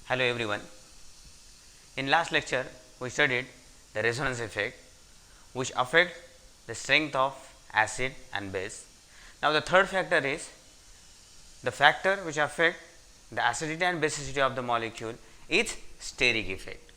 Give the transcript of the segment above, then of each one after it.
Hello everyone. In last lecture we studied the resonance effect which affect the strength of acid and base. Now the third factor is the factor which affect the acidity and basicity of the molecule is steric effect.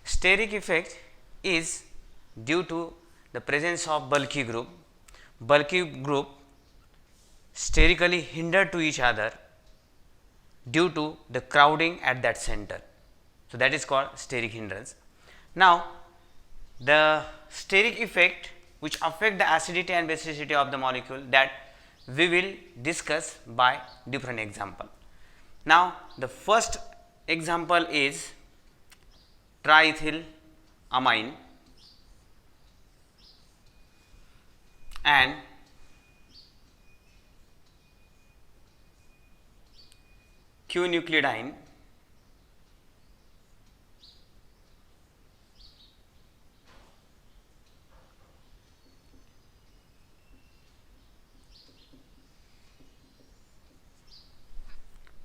Steric effect is due to the presence of bulky group. Bulky group sterically hinder to each other due to the crowding at that center. So, that is called steric hindrance. Now, the steric effect which affect the acidity and basicity of the molecule, that we will discuss by different example. Now, the first example is triethylamine and Q-nucleodine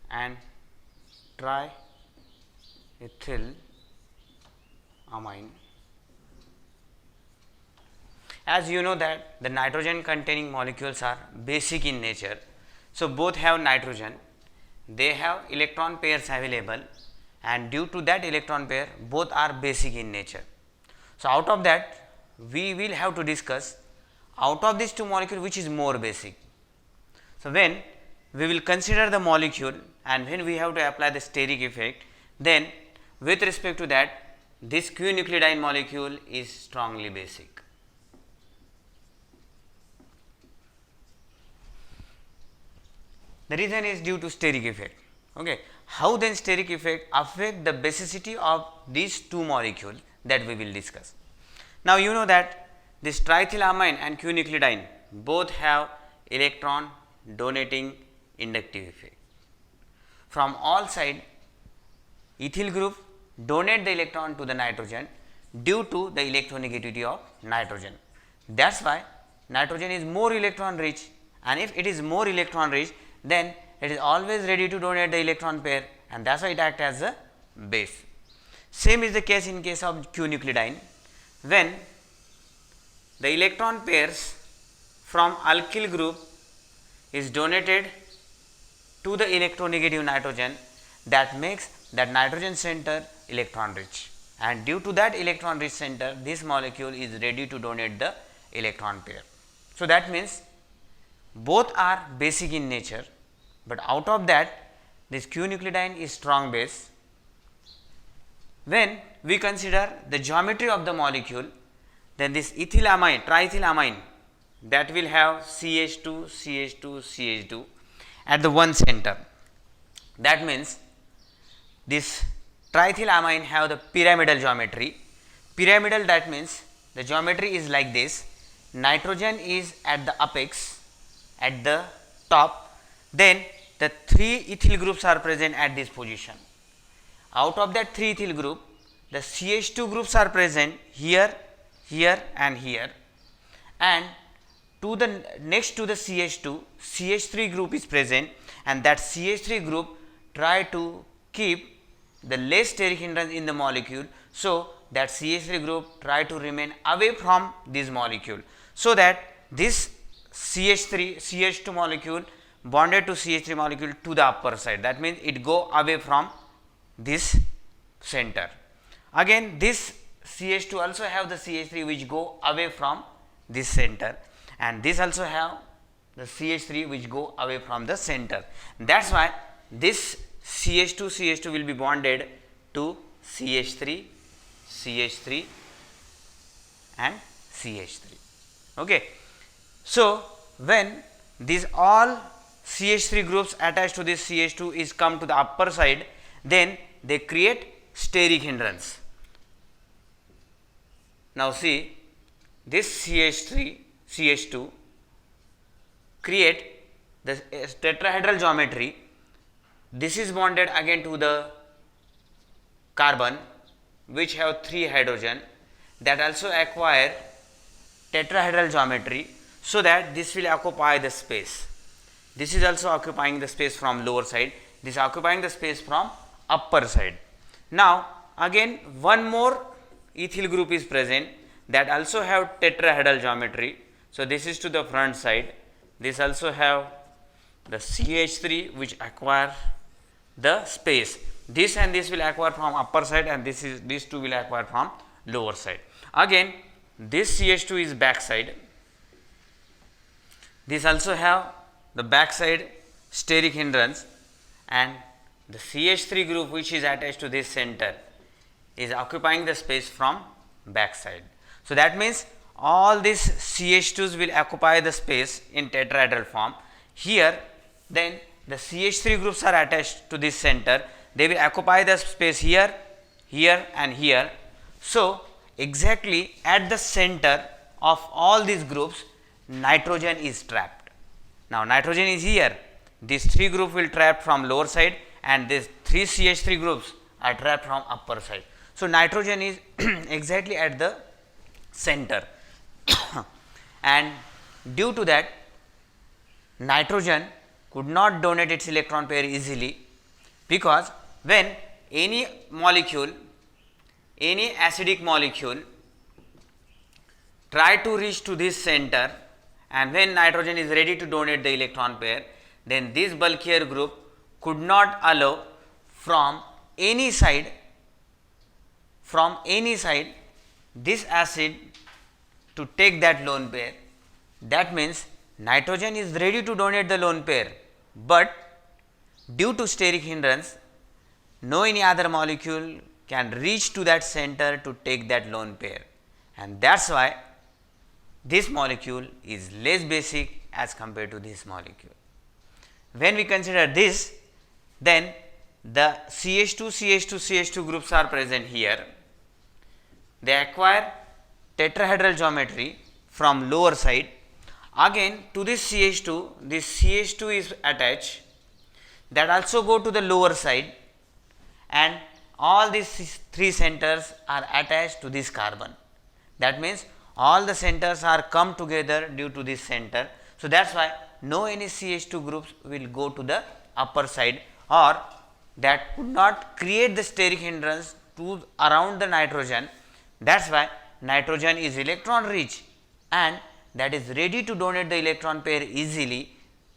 and triethylamine. As you know that the nitrogen containing molecules are basic in nature. So, both have nitrogen, they have electron pairs available, and due to that electron pair both are basic in nature. So, out of that we will have to discuss out of these two molecules which is more basic. So, when we will consider the molecule and when we have to apply the steric effect, then with respect to that this Q nucleodine molecule is strongly basic. The reason is due to steric effect. Okay. How then steric effect affect the basicity of these two molecules, that we will discuss. Now, you know that this triethylamine and Q nucleodine both have electron donating inductive effect. From all side ethyl group donate the electron to the nitrogen due to the electronegativity of nitrogen. That is why nitrogen is more electron rich, and if it is more electron rich, then it is always ready to donate the electron pair, and that is why it acts as a base. Same is the case in case of Q nucleodine. When the electron pairs from alkyl group is donated to the electronegative nitrogen, that makes that nitrogen center electron rich, and due to that electron rich center this molecule is ready to donate the electron pair. So, that means both are basic in nature, but out of that this Q nucleodine is strong base. When we consider the geometry of the molecule, then this ethylamine, triethylamine, that will have CH2, CH2, CH2 at the one center. That means this triethylamine have the pyramidal geometry. Pyramidal, that means the geometry is like this: nitrogen is at the apex, at the top, then the 3 ethyl groups are present at this position. Out of that 3 ethyl group, the CH2 groups are present here, here and here, and to the next to the CH2, CH3 group is present, and that CH3 group try to keep the less steric hindrance in the molecule. So, that CH3 group try to remain away from this molecule, so that this CH2 molecule bonded to CH3 molecule to the upper side, that means it go away from this center. Again this CH2 also have the CH3 which go away from this center, and this also have the CH3 which go away from the center. That is why this CH2 will be bonded to CH3, CH3 and CH3. Okay. So, when these all CH3 groups attached to this CH2 is come to the upper side, then they create steric hindrance. Now, see this CH2 create the tetrahedral geometry. This is bonded again to the carbon which have 3 hydrogen, that also acquire tetrahedral geometry so that this will occupy the space. This is also occupying the space from lower side, this is occupying the space from upper side. Now again one more ethyl group is present that also have tetrahedral geometry. So this is to the front side, this also have the CH3 which acquire the space. This and this will acquire from upper side and these two will acquire from lower side. Again this CH2 is back side, this also have the back side steric hindrance, and the CH3 group which is attached to this center is occupying the space from back side. So that means all these CH2s will occupy the space in tetrahedral form. Here then the CH3 groups are attached to this center, they will occupy the space here, here and here. So exactly at the center of all these groups nitrogen is trapped. Now nitrogen is here, these three groups will trap from lower side and these three CH3 groups are trapped from upper side. So nitrogen is exactly at the center and due to that nitrogen could not donate its electron pair easily, because when any molecule, any acidic molecule try to reach to this center and when nitrogen is ready to donate the electron pair, then this bulkier group could not allow from any side this acid to take that lone pair. That means nitrogen is ready to donate the lone pair, but due to steric hindrance no any other molecule can reach to that center to take that lone pair, and that is why this molecule is less basic as compared to this molecule. When we consider this, then the CH2 groups are present here, they acquire tetrahedral geometry from lower side. Again to this CH2 is attached, that also go to the lower side, and all these three centers are attached to this carbon. That means all the centers are come together due to this center. So that is why no any CH2 groups will go to the upper side, or that could not create the steric hindrance to around the nitrogen. That is why nitrogen is electron rich and that is ready to donate the electron pair easily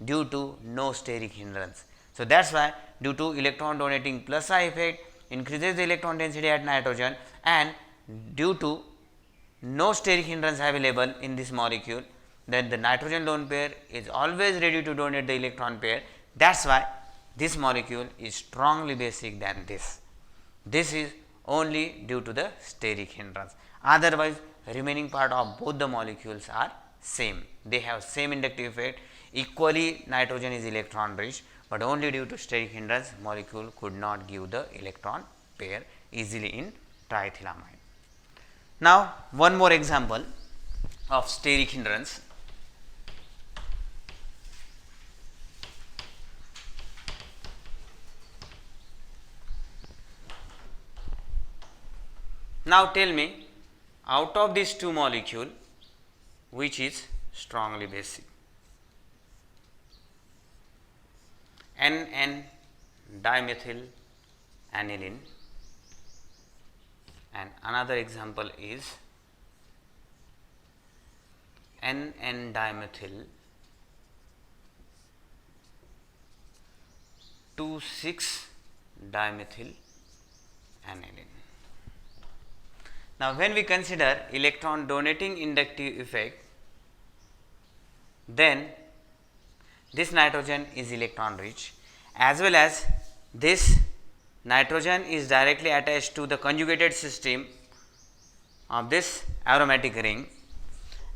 due to no steric hindrance. So that is why due to electron donating plus I effect increases the electron density at nitrogen, and due to no steric hindrance available in this molecule, then the nitrogen lone pair is always ready to donate the electron pair. That is why this molecule is strongly basic than this. This is only due to the steric hindrance. Otherwise remaining part of both the molecules are same, they have same inductive effect, equally nitrogen is electron rich, but only due to steric hindrance molecule could not give the electron pair easily in triethylamine. Now one more example of steric hindrance. Now tell me, out of these two molecules which is strongly basic? NN dimethyl aniline, and another example is NN dimethyl 2,6-dimethyl aniline. Now when we consider electron donating inductive effect, then this nitrogen is electron rich, as well as this nitrogen is directly attached to the conjugated system of this aromatic ring,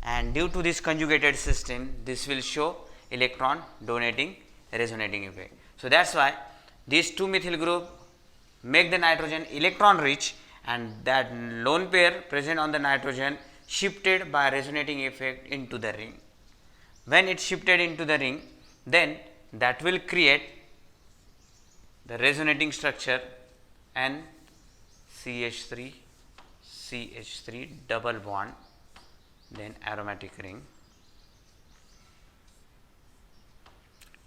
and due to this conjugated system this will show electron donating resonating effect. So that is why these two methyl group make the nitrogen electron rich, and that lone pair present on the nitrogen shifted by resonating effect into the ring. When it shifted into the ring, then that will create the resonating structure NCH3 CH3 double bond then aromatic ring.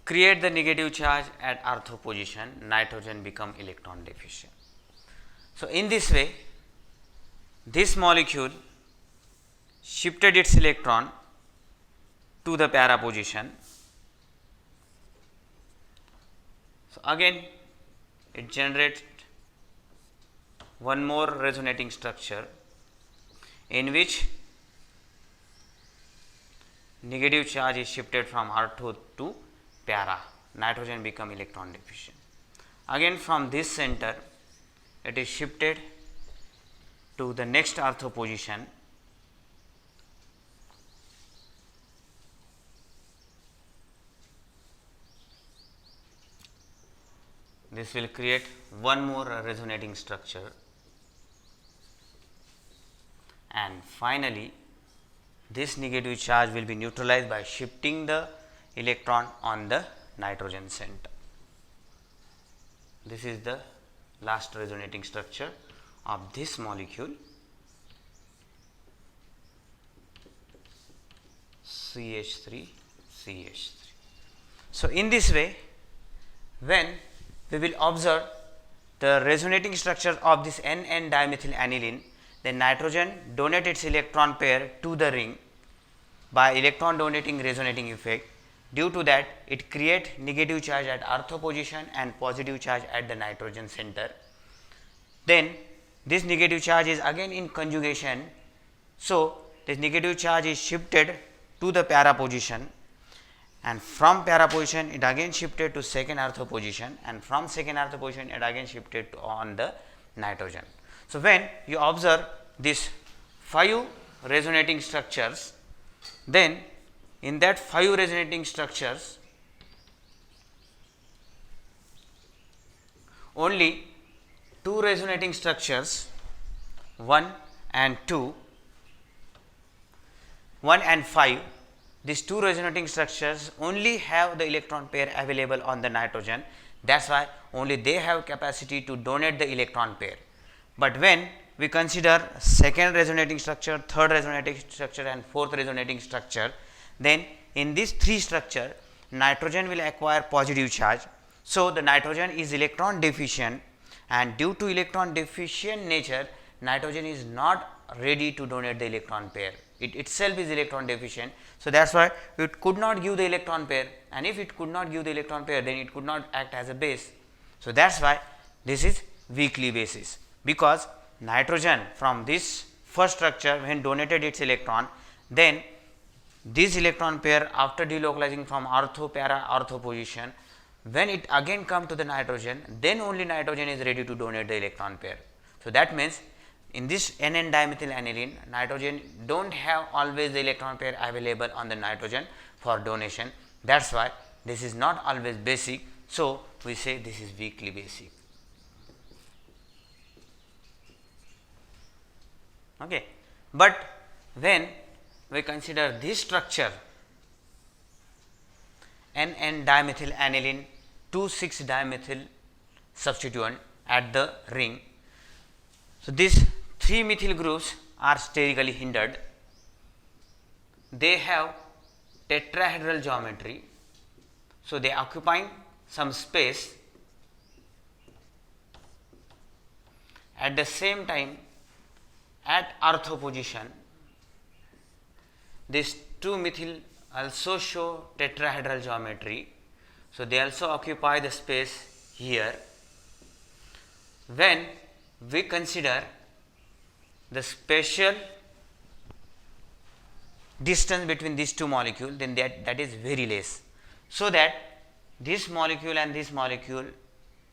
Create the negative charge at ortho position, nitrogen become electron deficient. So, in this way this molecule shifted its electron to the para position. So, again it generates one more resonating structure in which negative charge is shifted from ortho to para, nitrogen become electron deficient. Again from this center it is shifted to the next ortho position. This will create one more resonating structure, and finally this negative charge will be neutralized by shifting the electron on the nitrogen center. This is the last resonating structure of this molecule CH3 CH3. So, in this way when we will observe the resonating structure of this N dimethyl aniline, then nitrogen donate its electron pair to the ring by electron donating resonating effect. Due to that it create negative charge at ortho position and positive charge at the nitrogen center. Then this negative charge is again in conjugation. So, this negative charge is shifted to the para position, and from para position it again shifted to second ortho position, and from second ortho position it again shifted to on the nitrogen. So, when you observe these 5 resonating structures, then in that 5 resonating structures only 2 resonating structures 1 and 5, these 2 resonating structures only have the electron pair available on the nitrogen. That is why only they have capacity to donate the electron pair. But when we consider second resonating structure, third resonating structure and fourth resonating structure, then in these 3 structure nitrogen will acquire positive charge. So, the nitrogen is electron deficient, and due to electron deficient nature nitrogen is not ready to donate the electron pair. It itself is electron deficient. So, that is why it could not give the electron pair, and if it could not give the electron pair then it could not act as a base. So, that is why this is weakly basis, because nitrogen from this first structure when donated its electron, then this electron pair after delocalizing from ortho para ortho position, when it again come to the nitrogen, then only nitrogen is ready to donate the electron pair. So, that means in this N dimethyl aniline nitrogen do not have always the electron pair available on the nitrogen for donation. That is why this is not always basic. So, we say this is weakly basic. Okay. But when we consider this structure N dimethyl aniline 2,6 dimethyl substituent at the ring. So, these 3 methyl groups are sterically hindered. They have tetrahedral geometry. So, they occupying some space. At the same time at ortho position, these 2 methyl also show tetrahedral geometry. So, they also occupy the space here. When we consider the spatial distance between these 2 molecules, then that is very less. So, that this molecule and this molecule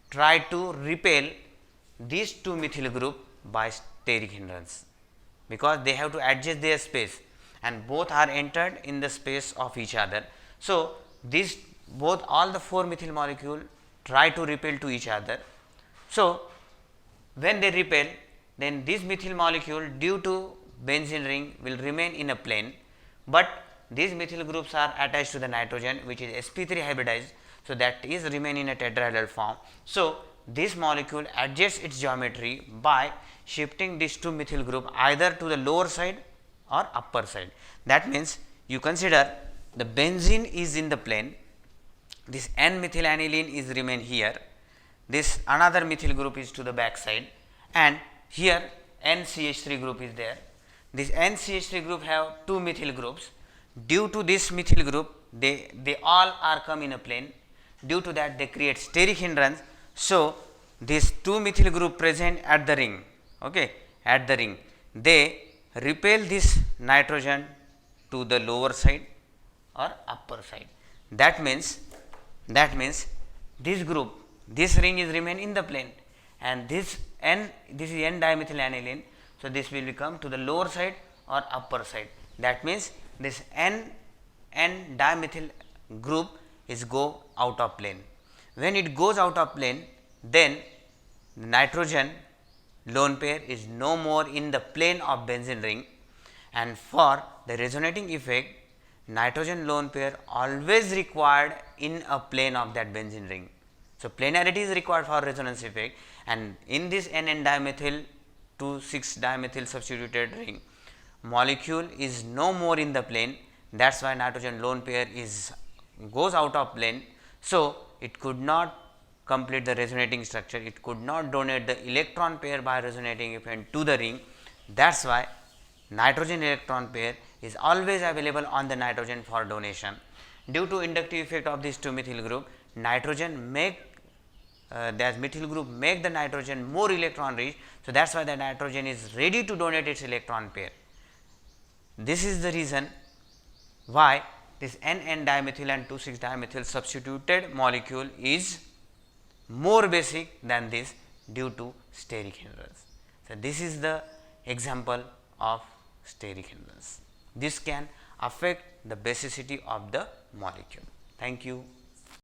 try to repel these 2 methyl group by steric hindrance, because they have to adjust their space and both are entered in the space of each other. So, these both all the 4 methyl molecule try to repel to each other. So, when they repel, then this methyl molecule due to benzene ring will remain in a plane, but these methyl groups are attached to the nitrogen which is sp3 hybridized. So, that is remain in a tetrahedral form. So, this molecule adjusts its geometry by shifting these 2 methyl group either to the lower side or upper side. That means you consider the benzene is in the plane, this N-methylaniline is remain here, this another methyl group is to the back side, and here NCH3 group is there. This NCH3 group have two methyl groups. Due to this methyl group, they all are come in a plane. Due to that, they create steric hindrance. So these two methyl group present at the ring, okay, at the ring, they repel this nitrogen to the lower side or upper side. That means this group, this ring is remain in the plane, and this is N dimethylaniline. So this will become to the lower side or upper side. That means this N dimethyl group is go out of plane. When it goes out of plane, then the nitrogen lone pair is no more in the plane of benzene ring, and for the resonating effect, nitrogen lone pair always required in a plane of that benzene ring. So planarity is required for resonance effect, and in this N dimethyl to 6 dimethyl substituted ring, molecule is no more in the plane. That is why nitrogen lone pair is goes out of plane. So it could not complete the resonating structure, it could not donate the electron pair by resonating effect to the ring. That is why nitrogen electron pair is always available on the nitrogen for donation. Due to inductive effect of this 2 methyl group, nitrogen make that methyl group make the nitrogen more electron rich. So that is why the nitrogen is ready to donate its electron pair. This is the reason why this N dimethyl and 2,6 dimethyl substituted molecule is more basic than this due to steric hindrance. So this is the example of steric hindrance. This can affect the basicity of the molecule. Thank you.